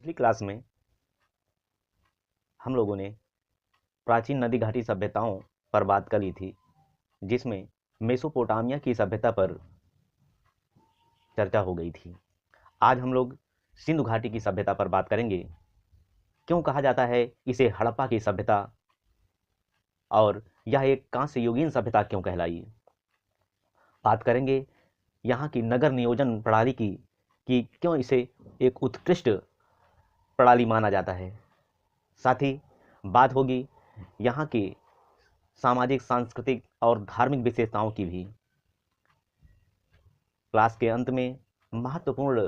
पिछली क्लास में हम लोगों ने प्राचीन नदी घाटी सभ्यताओं पर बात कर ली थी, जिसमें मेसोपोटामिया की सभ्यता पर चर्चा हो गई थी। आज हम लोग सिंधु घाटी की सभ्यता पर बात करेंगे। क्यों कहा जाता है इसे हड़प्पा की सभ्यता, और यह एक कांस्य युगीन सभ्यता क्यों कहलाई। बात करेंगे यहाँ की नगर नियोजन प्रणाली की, कि क्यों इसे एक उत्कृष्ट प्रणाली माना जाता है। साथ ही बात होगी यहाँ की सामाजिक, सांस्कृतिक और धार्मिक विशेषताओं की भी। क्लास के अंत में महत्वपूर्ण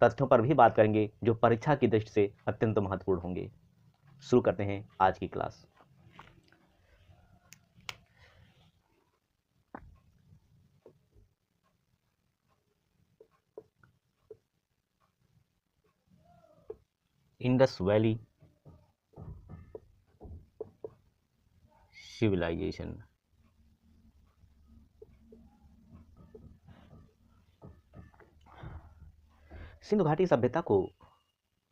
तथ्यों पर भी बात करेंगे जो परीक्षा की दृष्टि से अत्यंत महत्वपूर्ण होंगे। शुरू करते हैं आज की class. Indus valley civilization. Sindhu घाटी सभ्यता को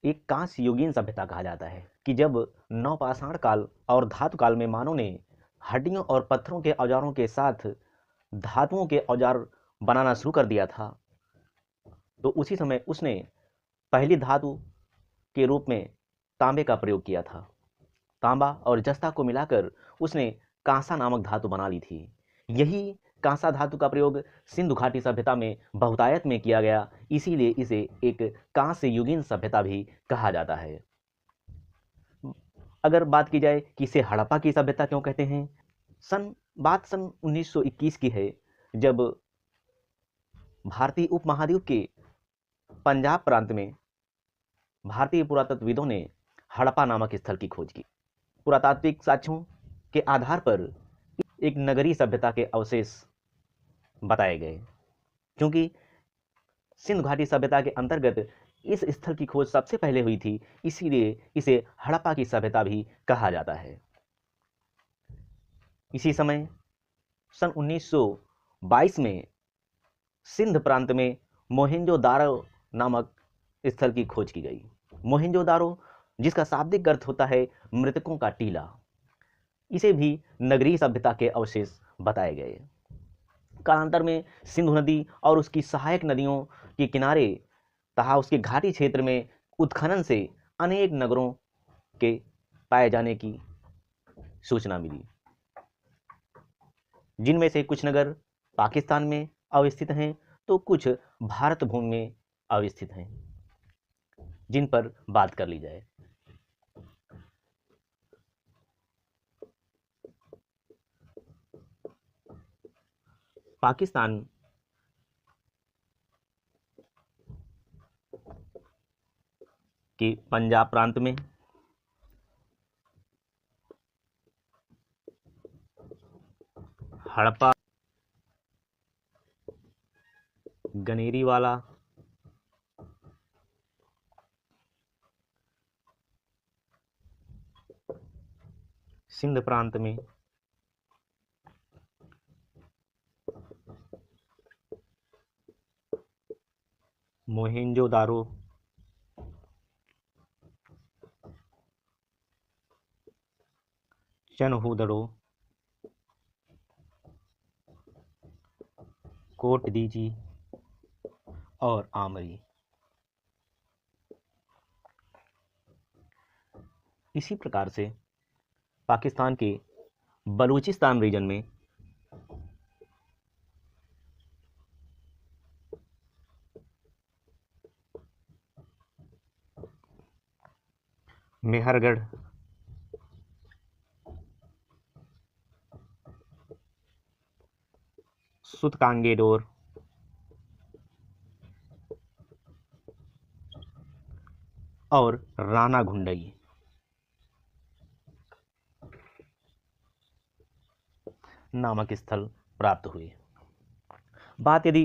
एक कांस्य युगीन सभ्यता कहा जाता है कि जब नवपाषाण काल और धातु काल में मानव ने हड्डियों और पत्थरों के औजारों के साथ धातुओं के औजार बनाना शुरू कर दिया था, तो उसी समय उसने पहली धातु के रूप में तांबे का प्रयोग किया था। तांबा और जस्ता को मिलाकर उसने कांसा नामक धातु बना ली थी। यही कांसा धातु का प्रयोग सिंधु घाटी सभ्यता में बहुतायत में किया गया, इसीलिए इसे एक कांस्य युगीन सभ्यता भी कहा जाता है। अगर बात की जाए कि इसे हड़प्पा की सभ्यता क्यों कहते हैं, सन 1921 की है, जब भारतीय उपमहाद्वीप के पंजाब प्रांत में भारतीय पुरातत्वविदों ने हड़प्पा नामक स्थल की खोज की। पुरातात्विक साक्ष्यों के आधार पर एक नगरीय सभ्यता के अवशेष बताए गए। क्योंकि सिंधु घाटी सभ्यता के अंतर्गत इस स्थल की खोज सबसे पहले हुई थी, इसीलिए इसे हड़प्पा की सभ्यता भी कहा जाता है। इसी समय सन 1922 में सिंध प्रांत में मोहेंजोदारो नामक स्थल की खोज की गई। मोहेंजोदारो, जिसका शाब्दिक अर्थ होता है मृतकों का टीला, इसे भी नगरीय सभ्यता के अवशेष बताए गए। कालांतर में सिंधु नदी और उसकी सहायक नदियों के किनारे तथा उसके घाटी क्षेत्र में उत्खनन से अनेक नगरों के पाए जाने की सूचना मिली, जिनमें से कुछ नगर पाकिस्तान में अवस्थित हैं तो कुछ भारत भूमि में अवस्थित हैं, जिन पर बात कर ली जाए। पाकिस्तान के पंजाब प्रांत में हड़प्पा, गनेरीवाला, सिंध प्रांत में मोहेंजोदारो, चनहूदड़ो, कोटदीजी और आमरी। इसी प्रकार से पाकिस्तान के बलूचिस्तान रीजन में मेहरगढ़, सुतकांगेडोर, और राना घुंडई नामक स्थल प्राप्त हुए। बात यदि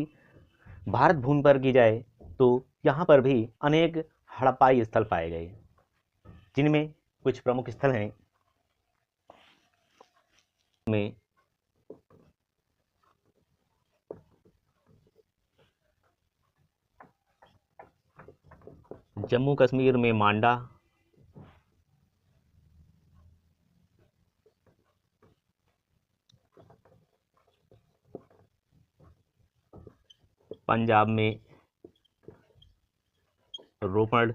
भारत भूमि पर की जाए तो यहाँ पर भी अनेक हड़प्पाई स्थल पाए गए, जिनमें कुछ प्रमुख स्थल हैं। में जम्मू कश्मीर में मांडा, पंजाब में रोपड़,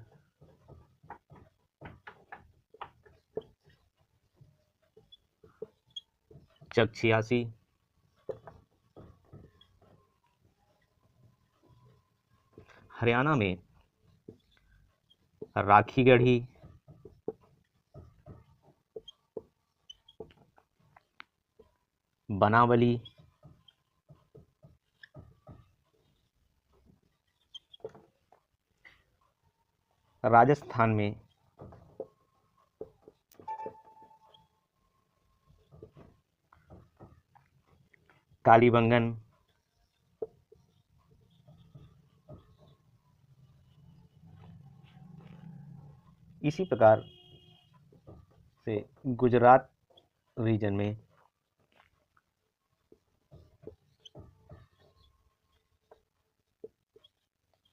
चक 86, हरियाणा में राखीगढ़ी, बनावली, राजस्थान में कालीबंगन, इसी प्रकार से गुजरात रीजन में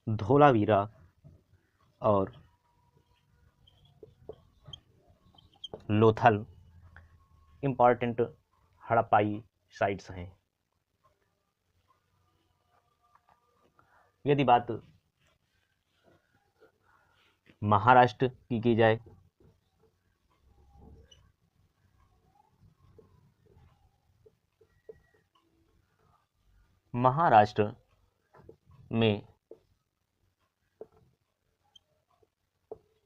धोलावीरा और लोथल इम्पॉर्टेंट हड़प्पाई साइट्स हैं। यदि बात महाराष्ट्र की जाए, महाराष्ट्र में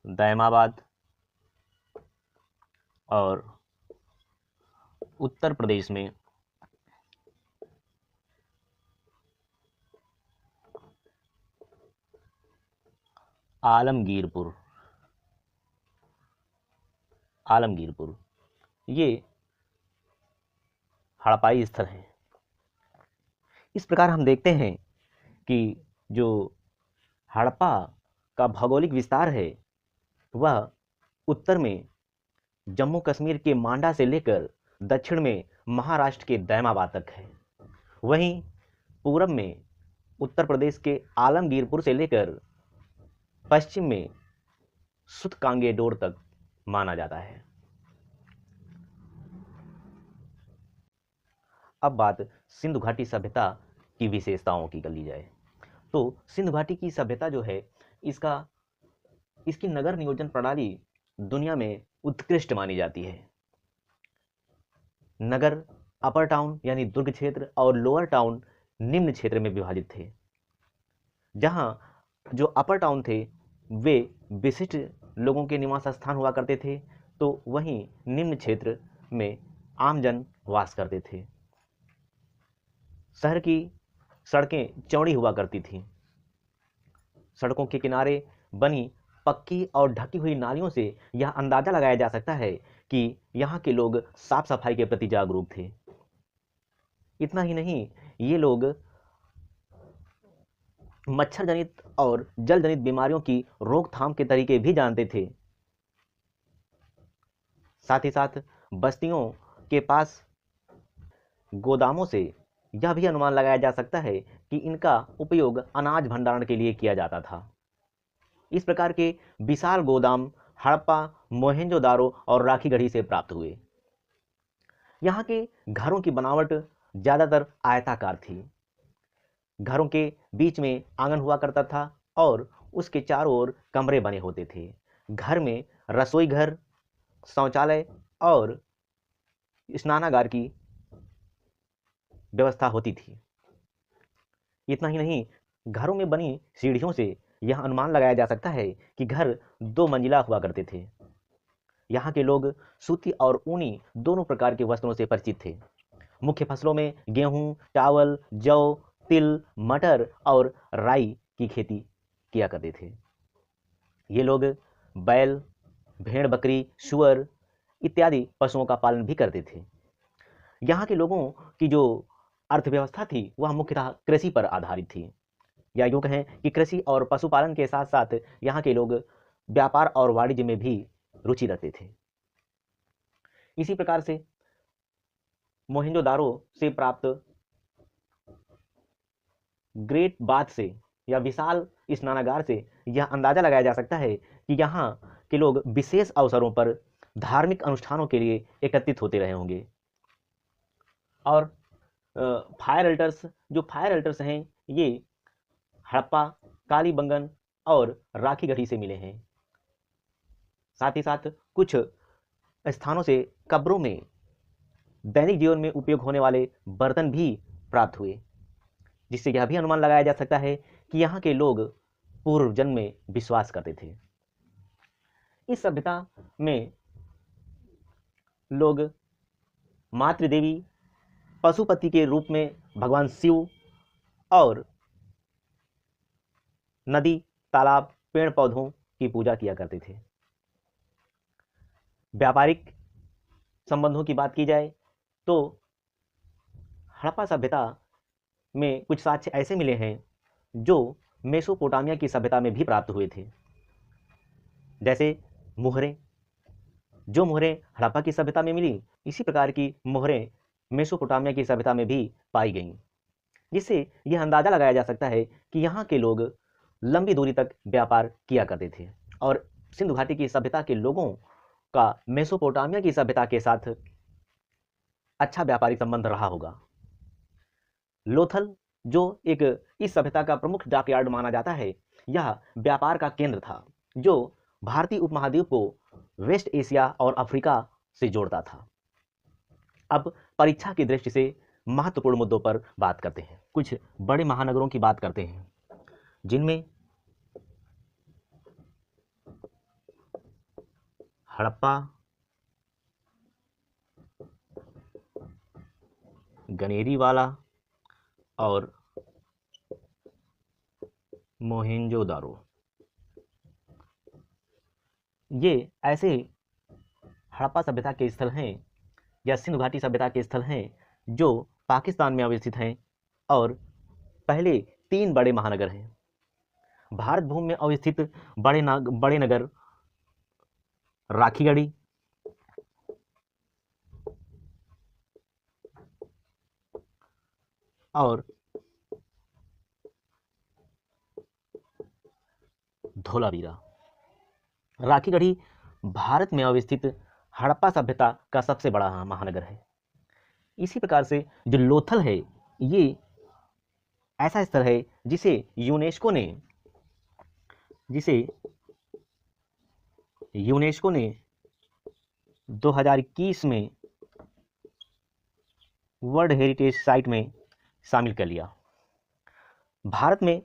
दैमाबाद और उत्तर प्रदेश में आलमगीरपुर ये हड़प्पाई स्थल हैं। इस प्रकार हम देखते हैं कि जो हड़प्पा का भौगोलिक विस्तार है वह उत्तर में जम्मू कश्मीर के मांडा से लेकर दक्षिण में महाराष्ट्र के दैमाबाद तक है। वहीं पूरब में उत्तर प्रदेश के आलमगीरपुर से लेकर पश्चिम में सुतकांगेडोर तक माना जाता है। अब बात सिंधु घाटी सभ्यता की विशेषताओं की कर ली जाए तो सिंधु घाटी की सभ्यता जो है इसकी नगर नियोजन प्रणाली दुनिया में उत्कृष्ट मानी जाती है। नगर अपर टाउन यानी दुर्ग क्षेत्र और लोअर टाउन निम्न क्षेत्र में विभाजित थे। जहां जो अपर टाउन थे वे विशिष्ट लोगों के निवास स्थान हुआ करते थे, तो वहीं निम्न क्षेत्र में आमजन वास करते थे। शहर की सड़कें चौड़ी हुआ करती थीं। सड़कों के किनारे बनी पक्की और ढकी हुई नालियों से यह अंदाजा लगाया जा सकता है कि यहाँ के लोग साफ सफाई के प्रति जागरूक थे। इतना ही नहीं, ये लोग मच्छर जनित और जल जनित बीमारियों की रोकथाम के तरीके भी जानते थे। साथ ही साथ बस्तियों के पास गोदामों से यह भी अनुमान लगाया जा सकता है कि इनका उपयोग अनाज भंडारण के लिए किया जाता था। इस प्रकार के विशाल गोदाम हड़प्पा, मोहेंजोदारो और राखीगढ़ी से प्राप्त हुए। यहाँ के घरों की बनावट ज्यादातर आयताकार थी। घरों के बीच में आंगन हुआ करता था और उसके चारों ओर कमरे बने होते थे। घर में रसोई घर, शौचालय और स्नानागार की व्यवस्था होती थी। इतना ही नहीं, घरों में बनी सीढ़ियों से यह अनुमान लगाया जा सकता है कि घर 2 मंजिला हुआ करते थे। यहाँ के लोग सूती और ऊनी दोनों प्रकार के वस्त्रों से परिचित थे। मुख्य फसलों में गेहूं, चावल, जौ, तिल, मटर और राई की खेती किया करते थे। ये लोग बैल, भेड़, बकरी, सुअर इत्यादि पशुओं का पालन भी करते थे। यहाँ के लोगों की जो अर्थव्यवस्था थी वह मुख्यतः कृषि पर आधारित थी, या यूं कहें कि कृषि और पशुपालन के साथ साथ यहाँ के लोग व्यापार और वाणिज्य में भी रुचि रखते थे। इसी प्रकार से मोहेंजोदारो से प्राप्त ग्रेट बाथ से या विशाल स्नानागार से यह अंदाजा लगाया जा सकता है कि यहाँ के लोग विशेष अवसरों पर धार्मिक अनुष्ठानों के लिए एकत्रित होते रहे होंगे। और फायर अल्टर्स हैं, ये हड़प्पा, कालीबंगन और राखीगढ़ी से मिले हैं। साथ ही साथ कुछ स्थानों से कब्रों में दैनिक जीवन में उपयोग होने वाले बर्तन भी प्राप्त हुए, जिससे यह भी अनुमान लगाया जा सकता है कि यहाँ के लोग पूर्व जन्म में विश्वास करते थे। इस सभ्यता में लोग मातृदेवी, पशुपति के रूप में भगवान शिव और नदी, तालाब, पेड़ पौधों की पूजा किया करते थे। व्यापारिक संबंधों की बात की जाए तो हड़प्पा सभ्यता में कुछ साक्ष्य ऐसे मिले हैं जो मेसोपोटामिया की सभ्यता में भी प्राप्त हुए थे। जैसे मुहरें, जो मुहरें हड़प्पा की सभ्यता में मिली, इसी प्रकार की मुहरें मेसोपोटामिया की सभ्यता में भी पाई गईं, जिससे यह अंदाजा लगाया जा सकता है कि यहाँ के लोग लंबी दूरी तक व्यापार किया करते थे और सिंधु घाटी की सभ्यता के लोगों का मेसोपोटामिया की सभ्यता के साथ अच्छा व्यापारिक संबंध रहा होगा। लोथल, जो एक इस सभ्यता का प्रमुख डॉकयार्ड माना जाता है, यह व्यापार का केंद्र था जो भारतीय उपमहाद्वीप को वेस्ट एशिया और अफ्रीका से जोड़ता था। अब परीक्षा की दृष्टि से महत्वपूर्ण मुद्दों पर बात करते हैं। कुछ बड़े महानगरों की बात करते हैं, जिनमें हड़प्पा, गनेरीवाला और मोहेंजोदारो, ये ऐसे हड़प्पा सभ्यता के स्थल हैं या सिंधु घाटी सभ्यता के स्थल हैं जो पाकिस्तान में अवस्थित हैं और पहले 3 बड़े महानगर हैं। भारत भूमि में अवस्थित बड़े नगर राखीगढ़ी, और धोलावीरा। राखीगढ़ी भारत में अवस्थित हड़प्पा सभ्यता का सबसे बड़ा महानगर है। इसी प्रकार से जो लोथल है, ये ऐसा स्थल है जिसे यूनेस्को ने 2021 में वर्ल्ड हेरिटेज साइट में शामिल कर लिया। भारत में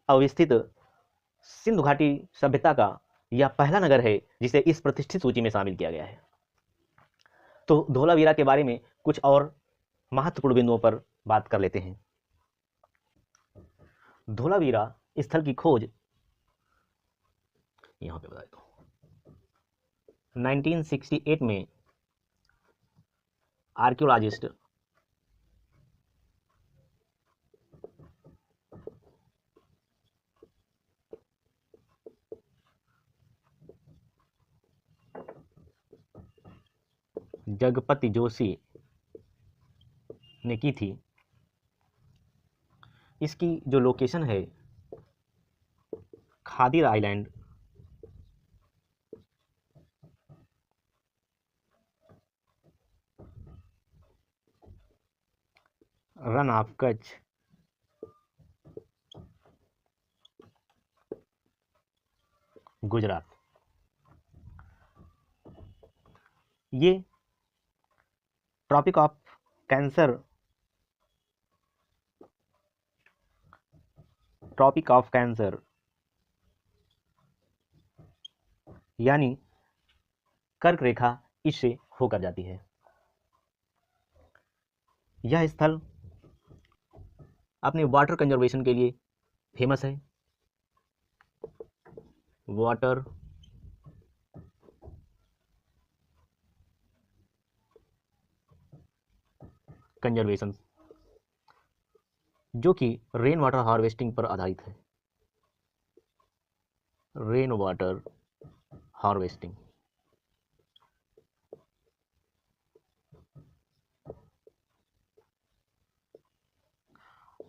अवस्थित सिंधु घाटी सभ्यता का यह पहला नगर है जिसे इस प्रतिष्ठित सूची में शामिल किया गया है। तो धोलावीरा के बारे में कुछ और महत्वपूर्ण बिंदुओं पर बात कर लेते हैं। धोलावीरा स्थल की खोज यहां पे बता दो 1968 में आर्कियोलॉजिस्ट जगपति जोशी ने की थी। इसकी जो लोकेशन है Khadir island, run of Kutch, Gujarat. ये ट्रॉपिक ऑफ कैंसर यानी कर्क रेखा इससे होकर जाती है। यह स्थल अपने वाटर कंजर्वेशन के लिए फेमस है। वाटर कंजर्वेशन, जो कि रेन वाटर हार्वेस्टिंग पर आधारित है। रेन वाटर हार्वेस्टिंग,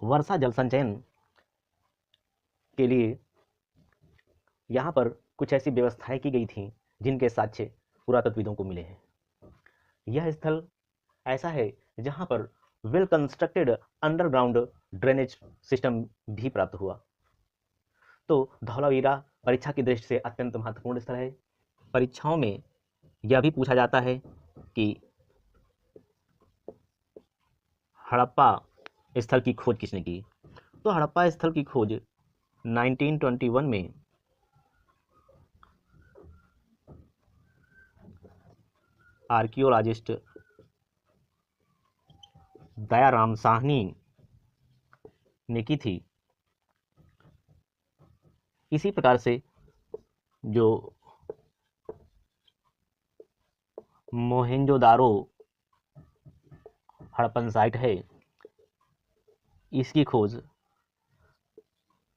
वर्षा जल संचयन के लिए यहाँ पर कुछ ऐसी व्यवस्थाएं की गई थी जिनके साक्ष्य पुरातत्वविदों को मिले हैं। यह स्थल ऐसा है जहाँ पर well constructed underground drainage system भी प्राप्त हुआ। तो धौलावीरा परीक्षा की दृष्टि से अत्यंत महत्वपूर्ण स्थल है। परीक्षाओं में यह भी पूछा जाता है कि हड़प्पा स्थल की खोज किसने की। तो हड़प्पा स्थल की खोज 1921 में आर्कियोलॉजिस्ट दयाराम साहनी ने की थी। इसी प्रकार से जो मोहेंजोदारो हड़प्पन साइट है, इसकी खोज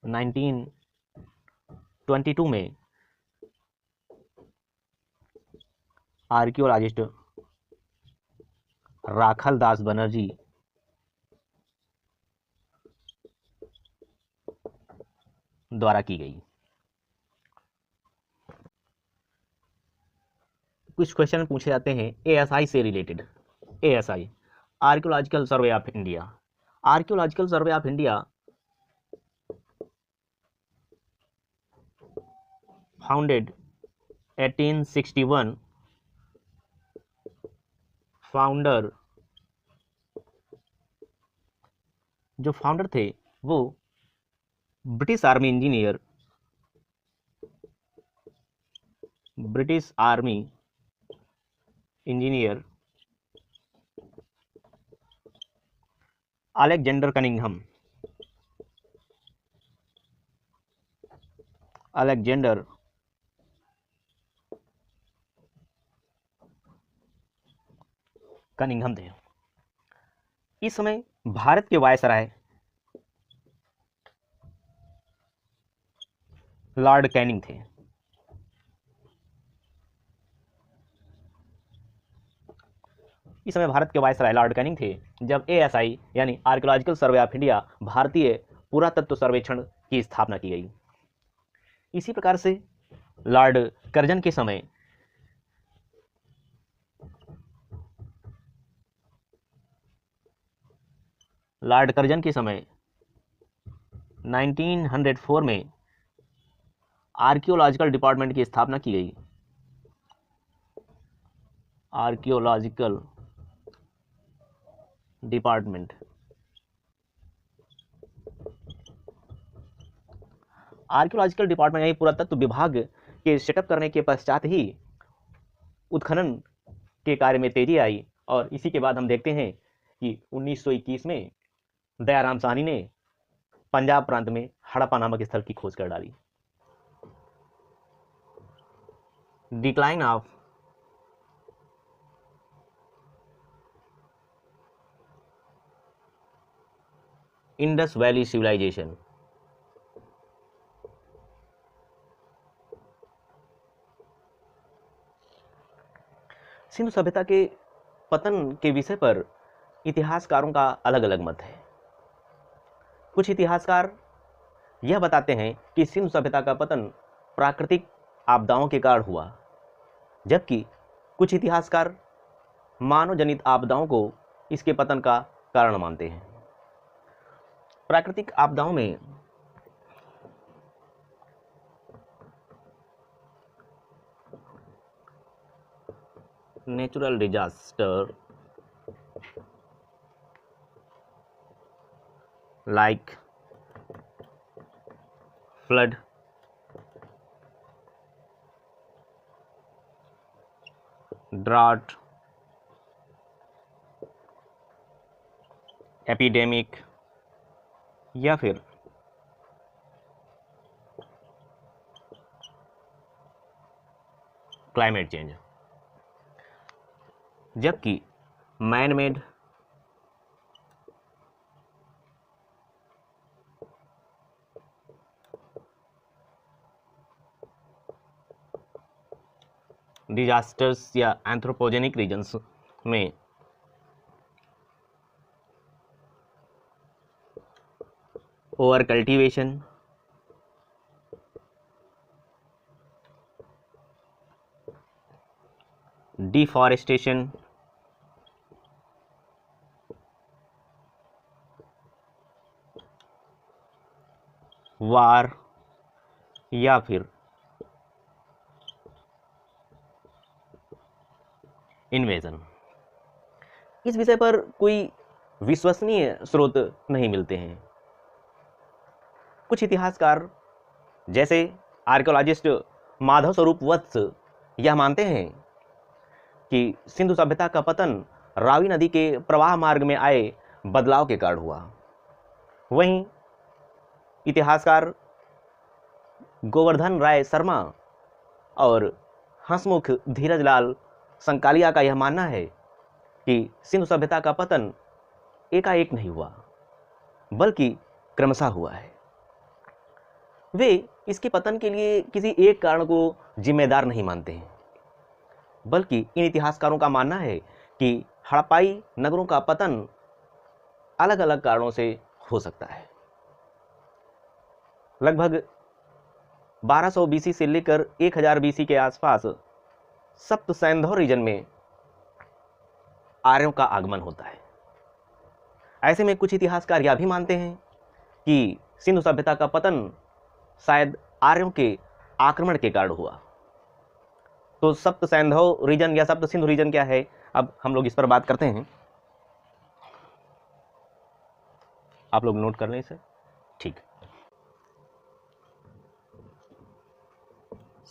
1922 में आर्कियोलॉजिस्ट राखल दास बनर्जी द्वारा की गई। कुछ क्वेश्चन पूछे जाते हैं एएसआई से related. ASI, archaeological survey of India. Archaeological survey of India founded 1861। Founder, जो फाउंडर थे वो British army engineer, British army engineer Alexander Cunningham. Alexander Cunningham थे। इस समय भारत के वायसराय लॉर्ड कैनिंग थे। इस समय भारत के वायसराय लॉर्ड कैनिंग थे जब एएसआई यानी आर्कियोलॉजिकल सर्वे ऑफ इंडिया, भारतीय पुरातत्व सर्वेक्षण की स्थापना की गई। इसी प्रकार से लॉर्ड कर्जन के समय लॉर्ड कर्जन के समय 1904 में आर्कियोलॉजिकल डिपार्टमेंट की स्थापना की गई। Archaeological department. आर्कियोलॉजिकल डिपार्टमेंट यानी पुरातत्व विभाग के सेटअप करने के पश्चात ही उत्खनन के कार्य में तेजी आई और इसी के बाद हम देखते हैं कि 1921 में दयाराम साहनी ने पंजाब प्रांत में हड़प्पा नामक स्थल की खोज कर डाली। Decline of Indus valley civilization. Sindhu सभ्यता के पतन के विषय पर इतिहासकारों का अलग अलग मत है। कुछ इतिहासकार यह बताते हैं कि सिंधु सभ्यता का पतन प्राकृतिक आपदाओं के कारण हुआ, जबकि कुछ इतिहासकार मानव जनित आपदाओं को इसके पतन का कारण मानते हैं। प्राकृतिक आपदाओं में natural disaster like flood, drought, epidemic या फिर क्लाइमेट चेंज, जबकि मैन मेड डिजास्टर्स या एंथ्रोपोजेनिक रीजन्स में ओवर कल्टीवेशन, डिफॉरेस्टेशन, वार या फिर इन्वेजन। इस विषय पर कोई विश्वसनीय स्रोत नहीं मिलते हैं। कुछ इतिहासकार जैसे आर्कियोलॉजिस्ट माधव स्वरूप वत्स यह मानते हैं कि सिंधु सभ्यता का पतन रावी नदी के प्रवाह मार्ग में आए बदलाव के कारण हुआ। वहीं इतिहासकार गोवर्धन राय शर्मा और हंसमुख धीरजलाल संकालिया का यह मानना है कि सिंधु सभ्यता का पतन एकाएक नहीं हुआ, बल्कि क्रमशः हुआ है। वे इसके पतन के लिए किसी एक कारण को जिम्मेदार नहीं मानते हैं, बल्कि इन इतिहासकारों का मानना है कि हड़प्पाई नगरों का पतन अलग अलग कारणों से हो सकता है। लगभग 1200 बीसी से लेकर 1000 बीसी के आसपास सप्त सैंधव रीजन में आर्यों का आगमन होता है। ऐसे में कुछ इतिहासकार यह भी मानते हैं कि सिंधु सभ्यता का पतन शायद आर्यों के आक्रमण के कारण हुआ। तो सप्त सैंधव रीजन या सप्त सिंधु रीजन क्या है, अब हम लोग इस पर बात करते हैं। आप लोग नोट कर लें इसे, ठीक।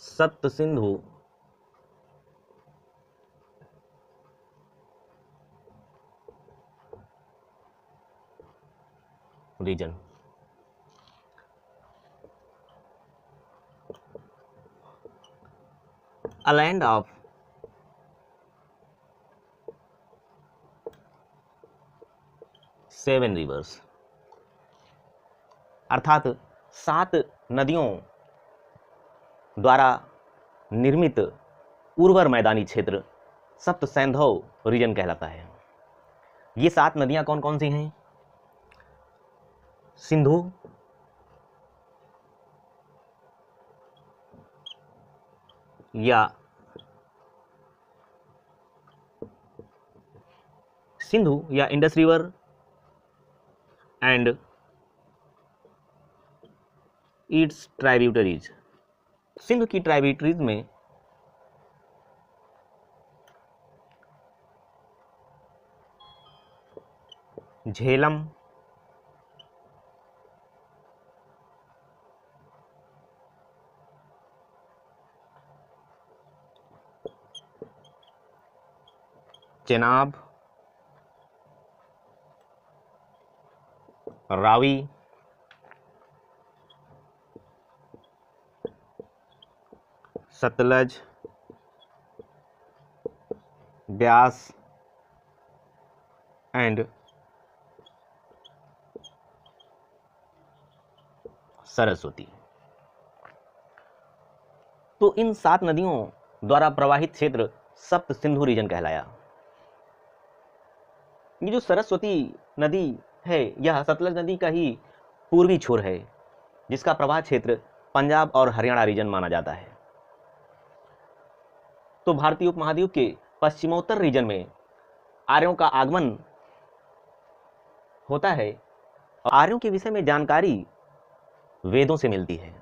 Sapta Sindhu region a land of seven rivers, अर्थात 7 नदियों द्वारा निर्मित उर्वर मैदानी क्षेत्र सप्त सैंधव रीजन कहलाता है। ये 7 नदियां कौन कौन सी हैं? सिंधु, या Indus river and it's tributaries. Sindhu की ट्राइब्यूटरीज में झेलम, चेनाब, रावी, सतलज, ब्यास एंड सरस्वती। तो इन 7 नदियों द्वारा प्रवाहित क्षेत्र सप्त सिंधु रीजन कहलाया। ये जो सरस्वती नदी है यह सतलज नदी का ही पूर्वी छोर है, जिसका प्रवाह क्षेत्र पंजाब और हरियाणा रीजन माना जाता है। तो भारतीय उपमहाद्वीप के पश्चिमोत्तर रीजन में आर्यों का आगमन होता है। आर्यों के विषय में जानकारी वेदों से मिलती है।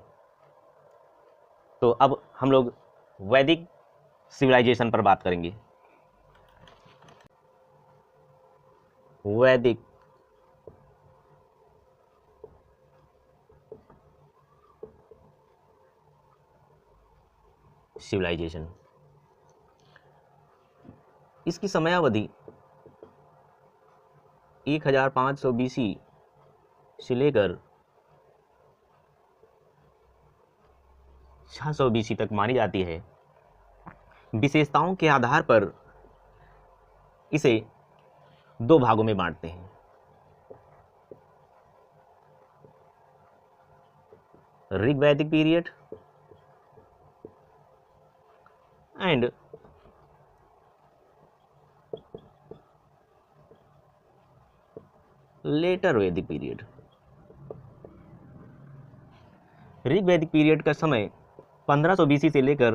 तो अब हम लोग वैदिक सिविलाइजेशन पर बात करेंगे। वैदिक सिविलाइजेशन, इसकी समयावधि 1500 बीसी से लेकर 600 बीसी तक मानी जाती है। विशेषताओं के आधार पर इसे 2 भागों में बांटते हैं। ऋग वैदिक पीरियड एंड लेटर वैदिक पीरियड। ऋग वैदिक पीरियड का समय 1500 बीसी से लेकर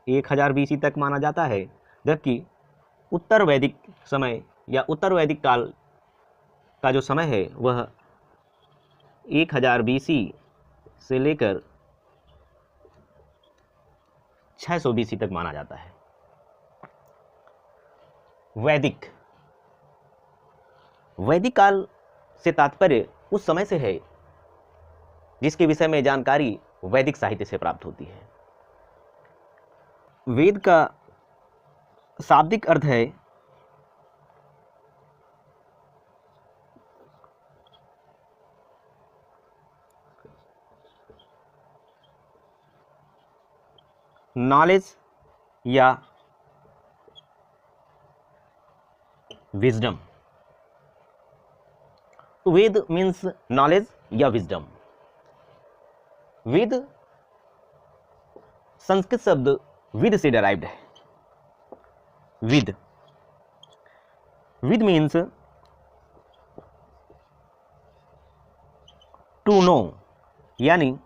1000 BC तक माना जाता है, जबकि उत्तर वैदिक समय या उत्तर वैदिक काल का जो समय है वह 1000 BC से लेकर 600 BC तक माना जाता है। वैदिक काल से तात्पर्य उस समय से है जिसके विषय में जानकारी वैदिक साहित्य से प्राप्त होती है। वेद का शाब्दिक अर्थ है नॉलेज या विजडम। तो वेद मीन्स नॉलेज या विजडम। वेद संस्कृत शब्द विद से डेराइव्ड है। विद मीन्स टू नो, यानी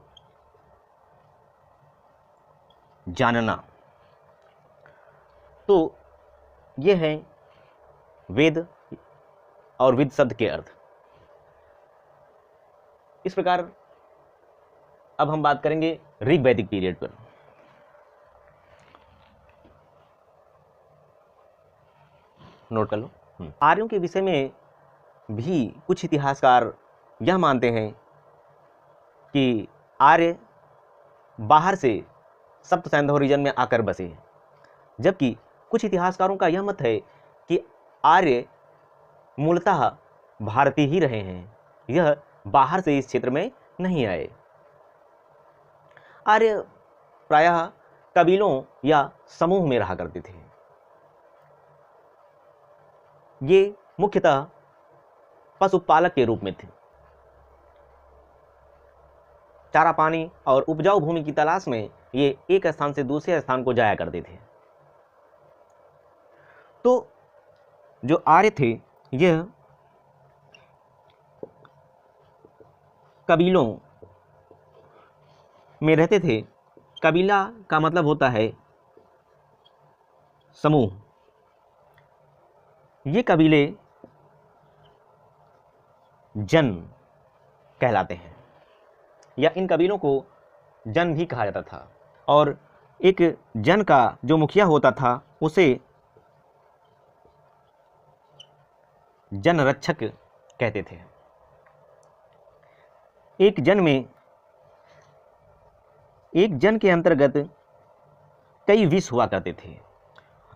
जानना। तो ये है वेद और विद शब्द के अर्थ। इस प्रकार अब हम बात करेंगे ऋग वैदिक पीरियड पर। नोट कर लो। आर्यों के विषय में भी कुछ इतिहासकार यह मानते हैं कि आर्य बाहर से सप्त सैंधव रीजन में आकर बसे, जबकि कुछ इतिहासकारों का यह मत है कि आर्य मूलतः भारतीय ही रहे हैं, यह बाहर से इस क्षेत्र में नहीं आए। आर्य प्रायः कबीलों या समूह में रहा करते थे। ये मुख्यतः पशुपालक के रूप में थे। चारा पानी और उपजाऊ भूमि की तलाश में ये एक स्थान से दूसरे स्थान को जाया करते थे। तो जो आर्य थे यह कबीलों में रहते थे। कबीला का मतलब होता है समूह। ये कबीले जन कहलाते हैं, या इन कबीलों को जन भी कहा जाता था। और एक जन का जो मुखिया होता था उसे जनरक्षक कहते थे। एक जन के अंतर्गत कई विष हुआ करते थे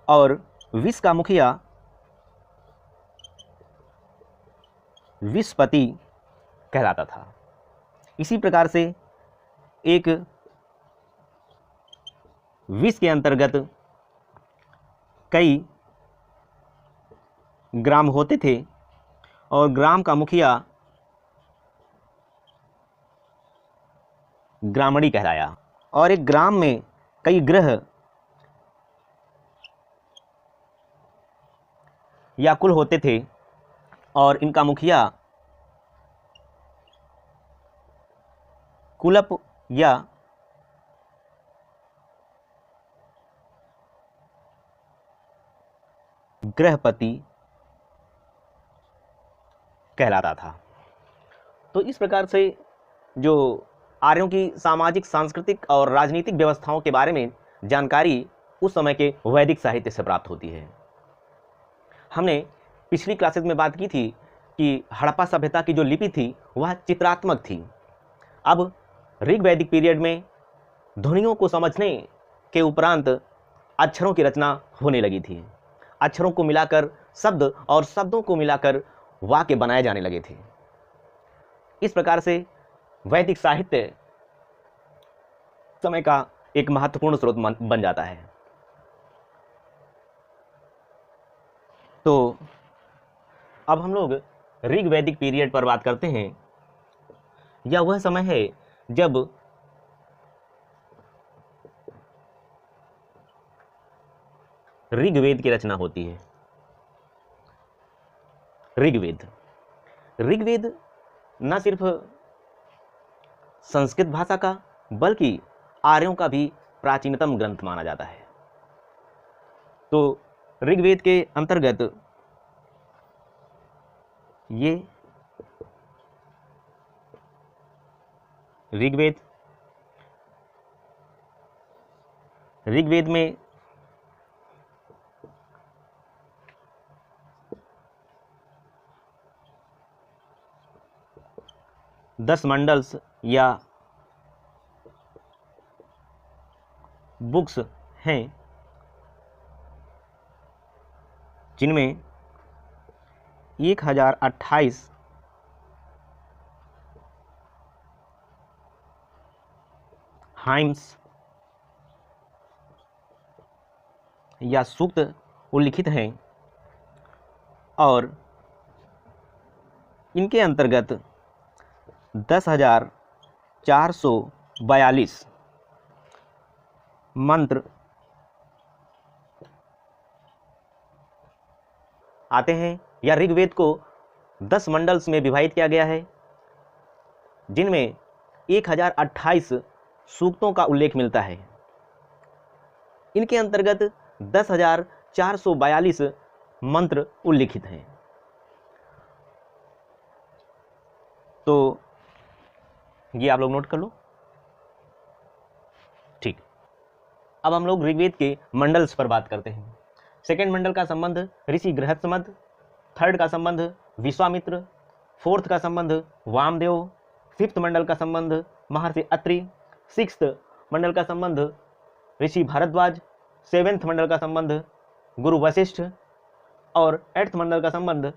और विष का मुखिया विषपति कहलाता था। इसी प्रकार से एक विष के अंतर्गत कई ग्राम होते थे और ग्राम का मुखिया ग्रामणी कहलाया। और एक ग्राम में कई गृह या कुल होते थे और इनका मुखिया कुलप या गृहपति कहलाता था। तो इस प्रकार से जो आर्यों की सामाजिक, सांस्कृतिक और राजनीतिक व्यवस्थाओं के बारे में जानकारी उस समय के वैदिक साहित्य से प्राप्त होती है। हमने पिछली क्लासेस में बात की थी कि हड़प्पा सभ्यता की जो लिपि थी वह चित्रात्मक थी। अब ऋग वैदिक पीरियड में ध्वनियों को समझने के उपरांत अक्षरों की रचना होने लगी थी। अक्षरों को मिलाकर शब्द और शब्दों को मिलाकर वाक्य बनाए जाने लगे थे। इस प्रकार से वैदिक साहित्य समय का एक महत्वपूर्ण स्रोत बन जाता है। तो अब हम लोग ऋग वैदिक पीरियड पर बात करते हैं। यह वह समय है जब ऋग्वेद की रचना होती है। ऋग्वेद न सिर्फ संस्कृत भाषा का बल्कि आर्यों का भी प्राचीनतम ग्रंथ माना जाता है। तो ऋग्वेद के अंतर्गत ये ऋग्वेद में दस मंडल्स या बुक्स हैं, जिनमें 1028 हाइम्स या सूक्त उल्लिखित हैं और इनके अंतर्गत 10,442 मंत्र आते हैं, या ऋग्वेद को 10 मंडल्स में विभाजित किया गया है, जिनमें 1028 सूक्तों का उल्लेख मिलता है। इनके अंतर्गत 10,442 मंत्र उल्लिखित हैं। तो ये आप लोग नोट कर लो। ठीक, अब हम लोग ऋग्वेद के मंडल्स पर बात करते हैं। सेकेंड मंडल का संबंध ऋषि गृहस्थमद, थर्ड का संबंध विश्वामित्र, फोर्थ का संबंध वामदेव, फिफ्थ मंडल का संबंध महर्षि अत्रि, सिक्स्थ मंडल का संबंध ऋषि भारद्वाज, सेवेंथ मंडल का संबंध गुरु वशिष्ठ और एट्थ मंडल का संबंध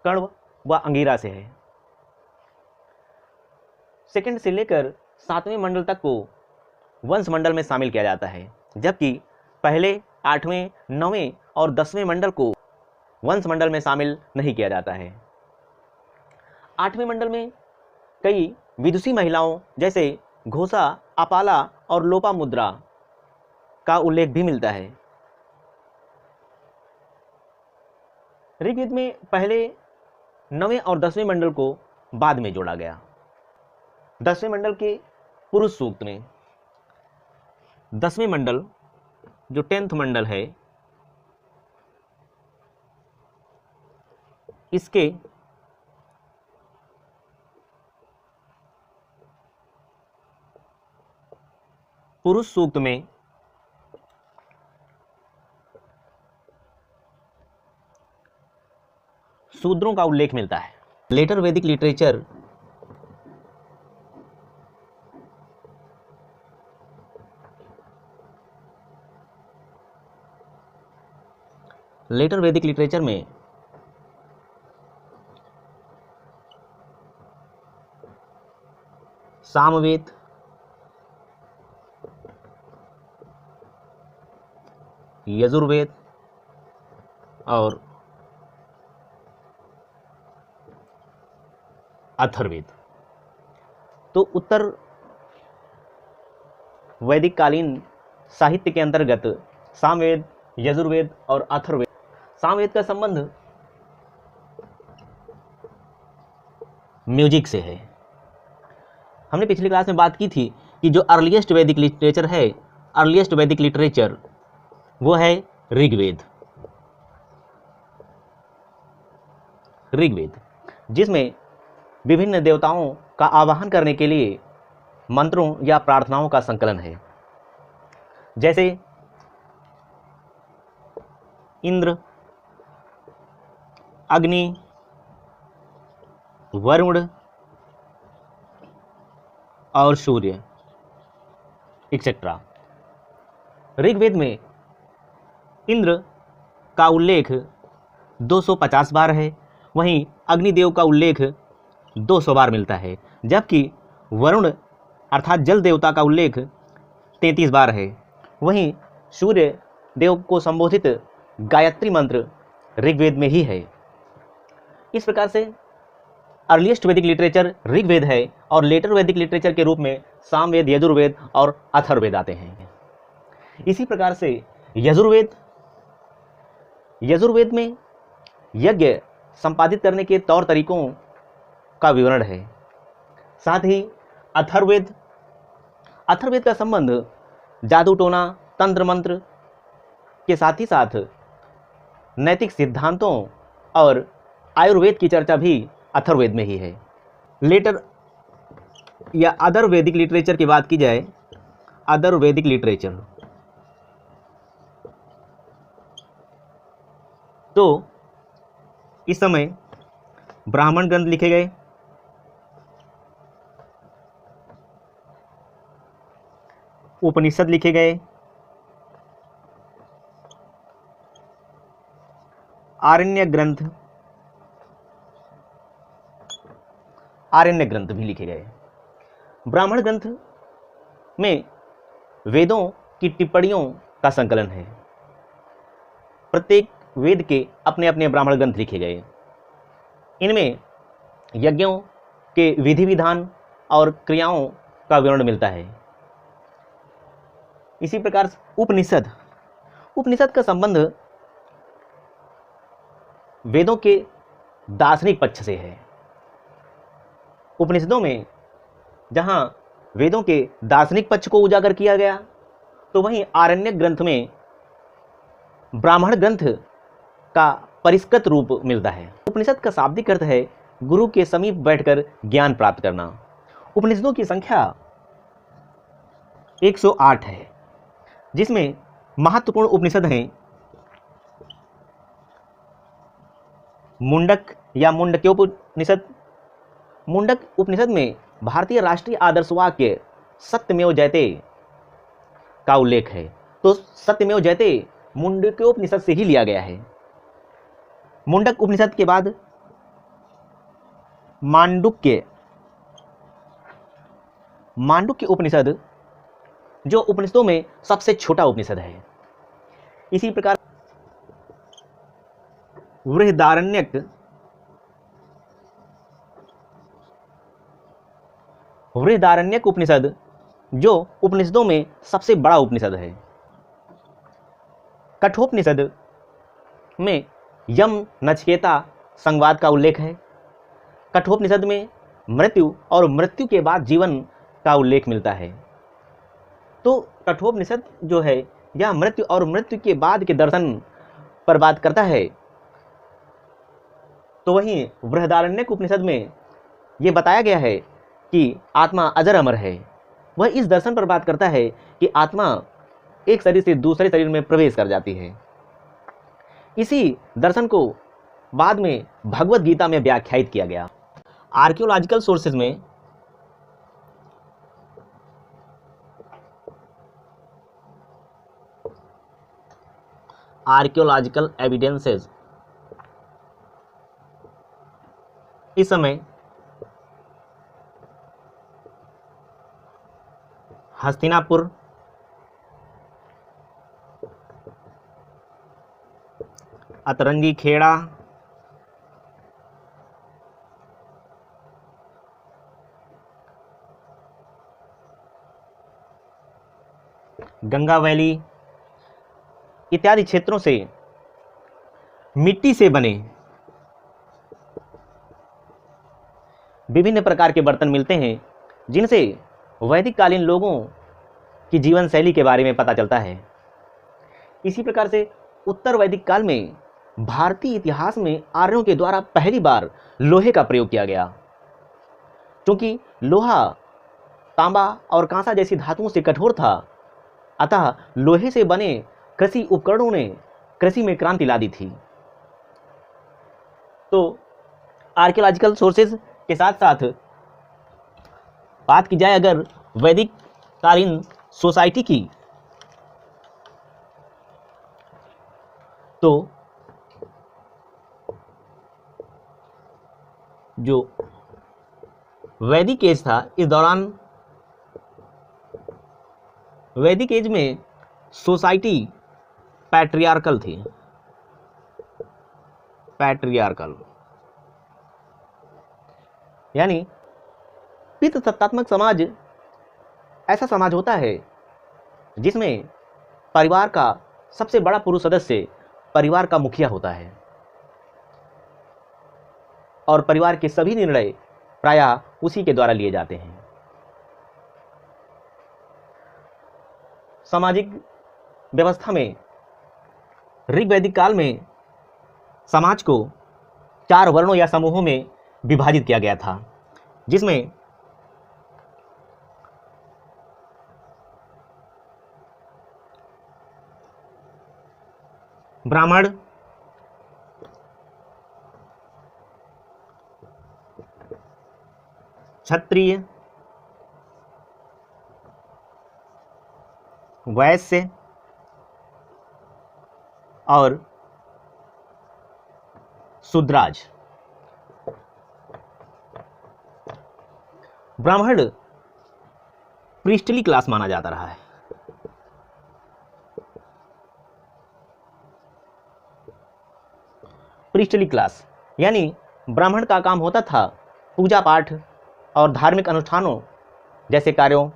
कण्व व अंगिरा से है। सेकंड से लेकर 7वें मंडल तक को वंश मंडल में शामिल किया जाता है, जबकि पहले 8वें, 9वें और 10वें मंडल को वंश मंडल में शामिल नहीं किया जाता है। 8वें मंडल में कई विदुषी महिलाओं जैसे घोषा, अपाला और लोपामुद्रा का उल्लेख भी मिलता है। ऋग्वेद में पहले 9वें और 10वें मंडल को बाद में जोड़ा गया। 10वें मंडल के पुरुष सूक्त में 10वें मंडल जो 10th मंडल है, इसके पुरुष सूक्त में शूद्रों का उल्लेख मिलता है। लेटर वैदिक लिटरेचर में सामवेद, यजुर्वेद और अथर्ववेद। तो उत्तर वैदिक कालीन साहित्य के अंतर्गत सामवेद, यजुर्वेद और अथर्ववेद। सामवेद का संबंध म्यूजिक से है। हमने पिछली क्लास में बात की थी कि जो अर्लीस्ट वैदिक लिटरेचर वो है ऋग्वेद, जिसमें विभिन्न देवताओं का आवाहन करने के लिए मंत्रों या प्रार्थनाओं का संकलन है, जैसे इंद्र, अग्नि, वरुण और सूर्य एक्सेट्रा। ऋग्वेद में इंद्र का उल्लेख 250 बार है, वहीं अग्निदेव का उल्लेख 200 बार मिलता है, जबकि वरुण अर्थात जल देवता का उल्लेख 33 बार है। वहीं सूर्य देव को संबोधित गायत्री मंत्र ऋग्वेद में ही है। इस प्रकार से अर्लीस्ट वैदिक लिटरेचर ऋग्वेद है और लेटर वैदिक लिटरेचर के रूप में सामवेद, यजुर्वेद और अथर्ववेद आते हैं। इसी प्रकार से यजुर्वेद में यज्ञ संपादित करने के तौर तरीकों का विवरण है। साथ ही अथर्ववेद का संबंध जादू टोना, तंत्र मंत्र के साथ ही साथ नैतिक सिद्धांतों और आयुर्वेद की चर्चा भी अथर्ववेद में ही है। लेटर या अदर वैदिक लिटरेचर की बात की जाए, अदर वैदिक लिटरेचर, तो इस समय ब्राह्मण ग्रंथ लिखे गए, उपनिषद लिखे गए, आरण्य ग्रंथ भी लिखे गए। ब्राह्मण ग्रंथ में वेदों की टिप्पणियों का संकलन है। प्रत्येक वेद के अपने अपने ब्राह्मण ग्रंथ लिखे गए। इनमें यज्ञों के विधि विधान और क्रियाओं का विवरण मिलता है। इसी प्रकार उपनिषद का संबंध वेदों के दार्शनिक पक्ष से है। उपनिषदों में जहां वेदों के दार्शनिक पक्ष को उजागर किया गया, तो वहीं आरण्यक ग्रंथ में ब्राह्मण ग्रंथ का परिष्कृत रूप मिलता है। उपनिषद का शाब्दिक अर्थ है गुरु के समीप बैठकर ज्ञान प्राप्त करना। उपनिषदों की संख्या 108 है, जिसमें महत्वपूर्ण उपनिषद हैं मुंडक या मुंडक्योपनिषद। मुंडक उपनिषद में भारतीय राष्ट्रीय आदर्श वाक्य सत्यमेव जयते का उल्लेख है। तो सत्यमेव जयते मुंडक्योपनिषद से ही लिया गया है। मुंडक उपनिषद के बाद मांडुक्य उपनिषद जो उपनिषदों में सबसे छोटा उपनिषद है। इसी प्रकार बृहदारण्यक उपनिषद जो उपनिषदों में सबसे बड़ा उपनिषद है। कठोपनिषद में यम नचिकेता संवाद का उल्लेख है। कठोपनिषद में मृत्यु और मृत्यु के बाद जीवन का उल्लेख मिलता है। तो कठोपनिषद जो है यह मृत्यु और मृत्यु के बाद के दर्शन पर बात करता है। तो वहीं बृहदारण्यक उपनिषद में यह बताया गया है कि आत्मा अजर अमर है। वह इस दर्शन पर बात करता है कि आत्मा एक शरीर से दूसरे शरीर में प्रवेश कर जाती है। इसी दर्शन को बाद में भगवत गीता में व्याख्यायित किया गया। आर्कियोलॉजिकल सोर्सेज में आर्कियोलॉजिकल एविडेंसेस इस समय हस्तिनापुर, अतरंगी खेड़ा, गंगा वैली इत्यादि क्षेत्रों से मिट्टी से बने विभिन्न प्रकार के बर्तन मिलते हैं, जिनसे वैदिक कालीन लोगों की जीवन शैली के बारे में पता चलता है। इसी प्रकार से उत्तर वैदिक काल में भारतीय इतिहास में आर्यों के द्वारा पहली बार लोहे का प्रयोग किया गया। क्योंकि लोहा तांबा और कांसा जैसी धातुओं से कठोर था, अतः लोहे से बने कृषि उपकरणों ने कृषि में क्रांति ला दी थी। तो आर्कियोलॉजिकल सोर्सेज के साथ साथ बात की जाए अगर वैदिक कालीन सोसाइटी की, तो जो वैदिक एज था, इस दौरान वैदिक एज में सोसाइटी पैट्रियार्कल थी। पैट्रियार्कल यानी पितृसत्तात्मक समाज ऐसा समाज होता है जिसमें परिवार का सबसे बड़ा पुरुष सदस्य परिवार का मुखिया होता है और परिवार के सभी निर्णय प्रायः उसी के द्वारा लिए जाते हैं। सामाजिक व्यवस्था में ऋग्वैदिक काल में समाज को 4 वर्णों या समूहों में विभाजित किया गया था, जिसमें ब्राह्मण, क्षत्रिय, वैश्य और शूद्राज। ब्राह्मण प्रीस्टली क्लास माना जाता रहा है। प्रीस्टली क्लास यानी ब्राह्मण का काम होता था पूजा पाठ और धार्मिक अनुष्ठानों जैसे कार्यों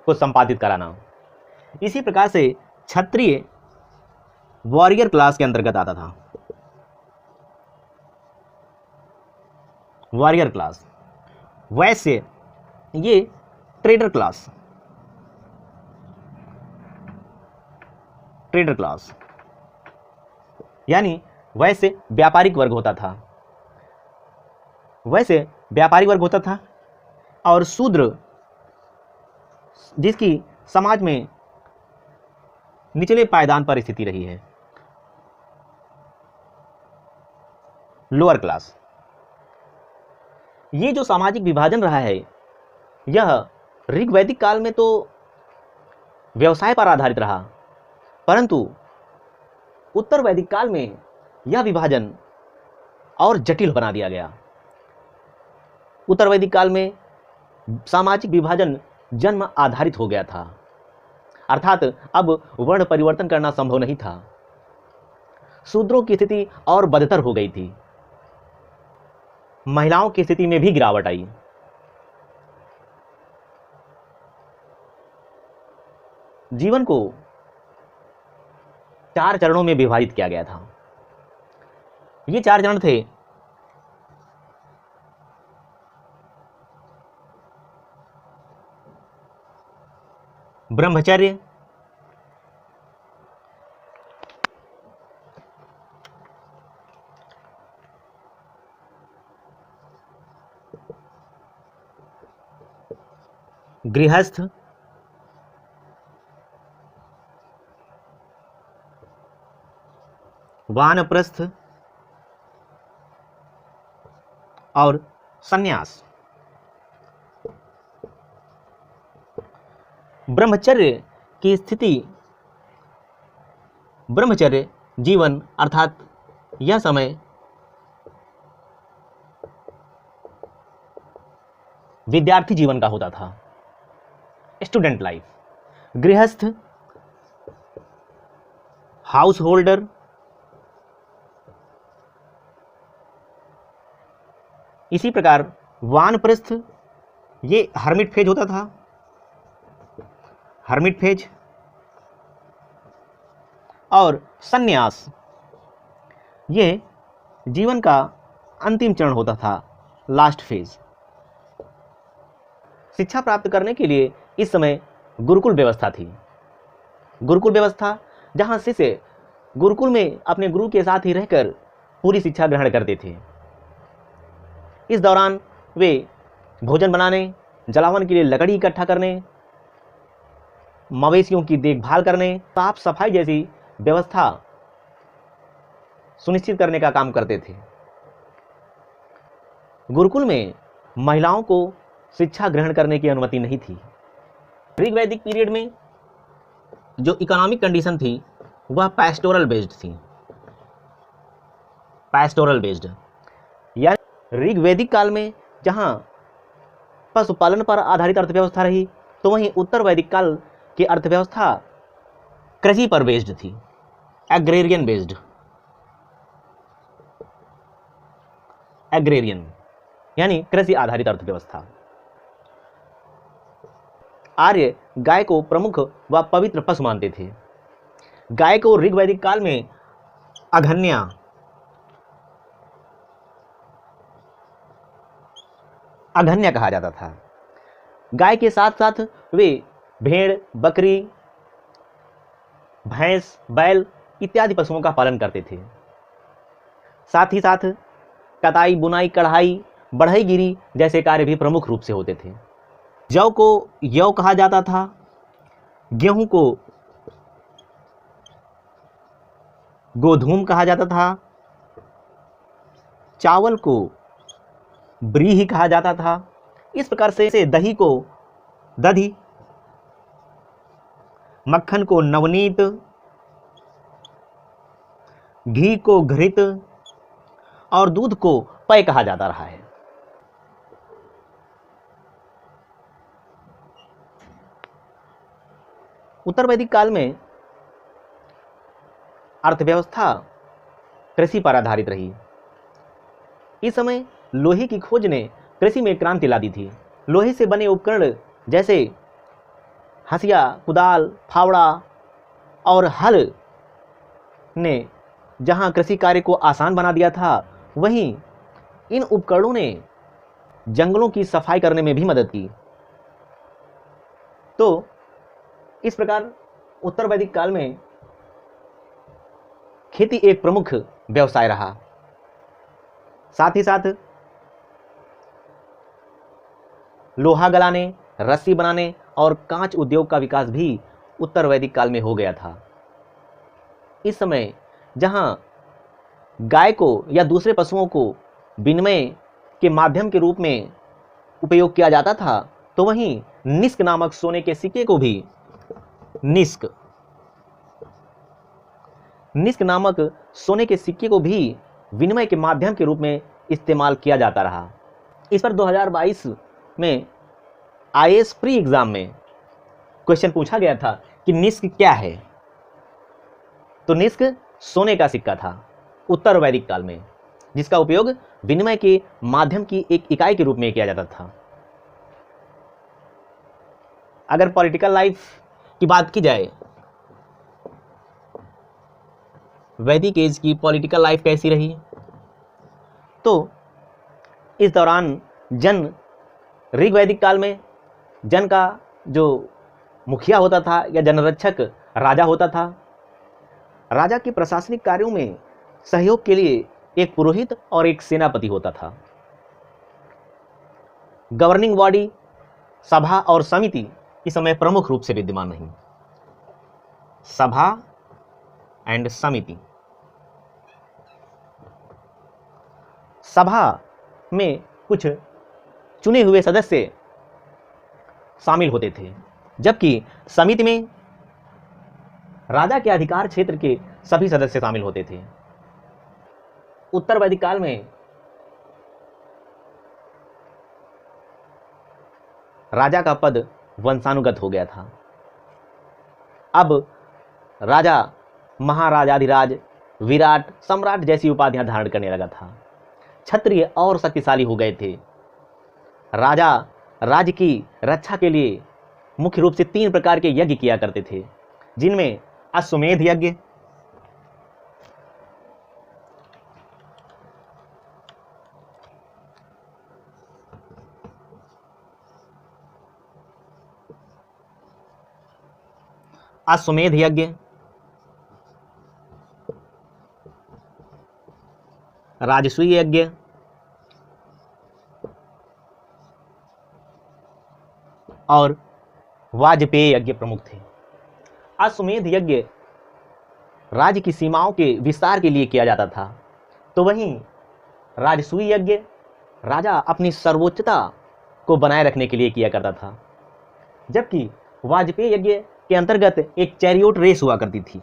को संपादित कराना। इसी प्रकार से क्षत्रिय वॉरियर क्लास के अंतर्गत आता था। Warrior class. वैश्य ये ट्रेडर क्लास। ट्रेडर क्लास यानी वैसे व्यापारिक वर्ग होता था। वैसे व्यापारिक वर्ग होता था। और शूद्र जिसकी समाज में निचले पायदान पर स्थिति रही है। Lower class. ये जो सामाजिक विभाजन रहा है यह ऋग्वैदिक काल में तो व्यवसाय पर आधारित रहा, परंतु उत्तर वैदिक काल में यह विभाजन और जटिल बना दिया गया। उत्तर वैदिक काल में सामाजिक विभाजन जन्म आधारित हो गया था, अर्थात अब वर्ण परिवर्तन करना संभव नहीं था। शूद्रों की स्थिति और बदतर हो गई थी। महिलाओं की स्थिति में भी गिरावट आई। जीवन को 4 चरणों में विभाजित किया गया था। ये 4 चरण थे: ब्रह्मचर्य, गृहस्थ, वानप्रस्थ और सन्यास। ब्रह्मचर्य की स्थिति, ब्रह्मचर्य जीवन अर्थात यह समय विद्यार्थी जीवन का होता था, स्टूडेंट लाइफ। गृहस्थ हाउस होल्डर, इसी प्रकार वानप्रस्थ ये हर्मिट फेज होता था, हर्मिट फेज। और सन्यास ये जीवन का अंतिम चरण होता था, लास्ट फेज। शिक्षा प्राप्त करने के लिए इस समय गुरुकुल व्यवस्था थी। गुरुकुल व्यवस्था जहां शिष्य गुरुकुल में अपने गुरु के साथ ही रहकर पूरी शिक्षा ग्रहण करते थे। इस दौरान वे भोजन बनाने, जलावन के लिए लकड़ी इकट्ठा करने, मवेशियों की देखभाल करने, साफ सफाई जैसी व्यवस्था सुनिश्चित करने का काम करते थे। गुरुकुल में महिलाओं को शिक्षा ग्रहण करने की अनुमति नहीं थी। ऋग्वैदिक पीरियड में जो इकोनॉमिक कंडीशन थी वह पैस्टोरल बेस्ड थी। पैस्टोरल बेस्ड यानी ऋग्वैदिक काल में जहां पशुपालन पर आधारित अर्थव्यवस्था रही, तो वहीं उत्तर वैदिक काल की अर्थव्यवस्था कृषि पर बेस्ड थी, एग्रेरियन बेस्ड। एग्रेरियन यानी कृषि आधारित अर्थव्यवस्था। आर्य गाय को प्रमुख व पवित्र पशु मानते थे। गाय को ऋग्वैदिक काल में अघन्या, अघन्या कहा जाता था। गाय के साथ साथ वे भेड़, बकरी, भैंस, बैल इत्यादि पशुओं का पालन करते थे। साथ ही साथ कताई, बुनाई, कढ़ाई, बढ़ईगिरी जैसे कार्य भी प्रमुख रूप से होते थे। जौ को यौ कहा जाता था, गेहूं को गोधूम कहा जाता था, चावल को ब्रीही कहा जाता था। इस प्रकार से दही को दधी, मक्खन को नवनीत, घी को घृत और दूध को पय कहा जाता रहा है। उत्तर वैदिक काल में अर्थव्यवस्था कृषि पर आधारित रही। इस समय लोहे की खोज ने कृषि में क्रांति ला दी थी। लोहे से बने उपकरण जैसे हंसिया, कुदाल, फावड़ा और हल ने जहां कृषि कार्य को आसान बना दिया था, वहीं इन उपकरणों ने जंगलों की सफाई करने में भी मदद की। तो इस प्रकार उत्तर वैदिक काल में खेती एक प्रमुख व्यवसाय रहा। साथ ही साथ लोहा गलाने, रस्सी बनाने और कांच उद्योग का विकास भी उत्तर वैदिक काल में हो गया था। इस समय जहां गाय को या दूसरे पशुओं को विनिमय के माध्यम के रूप में उपयोग किया जाता था, तो वहीं निष्क नामक सोने के सिक्के को भी निष्क नामक सोने के सिक्के को भी विनिमय के माध्यम के रूप में इस्तेमाल किया जाता रहा। इस पर 2022 में IAS प्री एग्जाम में क्वेश्चन पूछा गया था कि निष्क क्या है। तो निष्क सोने का सिक्का था उत्तर वैदिक काल में, जिसका उपयोग विनिमय के माध्यम की एक इकाई के रूप में किया जाता था। अगर पॉलिटिकल लाइफ की बात की जाए, वैदिक एज की पॉलिटिकल लाइफ कैसी रही, तो इस दौरान जन ऋग वैदिक काल में जन का जो मुखिया होता था या जनरक्षक राजा होता था। राजा के प्रशासनिक कार्यों में सहयोग के लिए एक पुरोहित और एक सेनापति होता था। गवर्निंग बॉडी, सभा और समिति इस समय प्रमुख रूप से विद्यमान नहीं। सभा एंड समिति। सभा में कुछ चुने हुए सदस्य शामिल होते थे, जबकि समिति में राजा के अधिकार क्षेत्र के सभी सदस्य शामिल होते थे। उत्तर वैदिक काल में राजा का पद वंशानुगत हो गया था। अब राजा महाराजाधिराज, विराट, सम्राट जैसी उपाधियां धारण करने लगा था। क्षत्रिय और शक्तिशाली हो गए थे। राजा राज्य की रक्षा के लिए मुख्य रूप से 3 प्रकार के यज्ञ किया करते थे, जिनमें अश्वमेध यज्ञ, राजसूय यज्ञ और वाजपेय यज्ञ प्रमुख थे। अश्वमेध यज्ञ राज्य की सीमाओं के विस्तार के लिए किया जाता था, तो वहीं राजसूय यज्ञ राजा अपनी सर्वोच्चता को बनाए रखने के लिए किया करता था। जबकि वाजपेय यज्ञ के अंतर्गत एक चैरियोट रेस हुआ करती थी।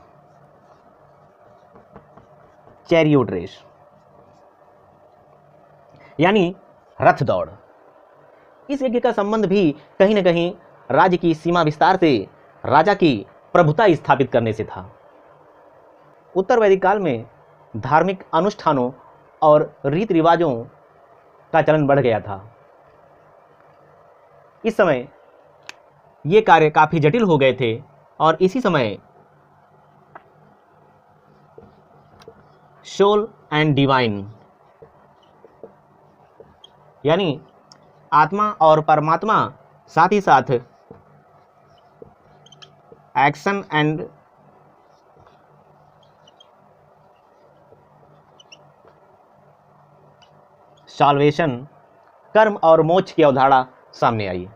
चैरियोट रेस यानी रथ दौड़। इस यज्ञ का संबंध भी कहीं न कहीं राज्य की सीमा विस्तार से राजा की प्रभुता स्थापित करने से था। उत्तर वैदिक काल में धार्मिक अनुष्ठानों और रीति रिवाजों का चलन बढ़ गया था। इस समय ये कार्य काफी जटिल हो गए थे और इसी समय सोल एंड डिवाइन यानी आत्मा और परमात्मा, साथ ही साथ एक्शन एंड सॉल्वेशन, कर्म और मोक्ष की अवधारणा सामने आई।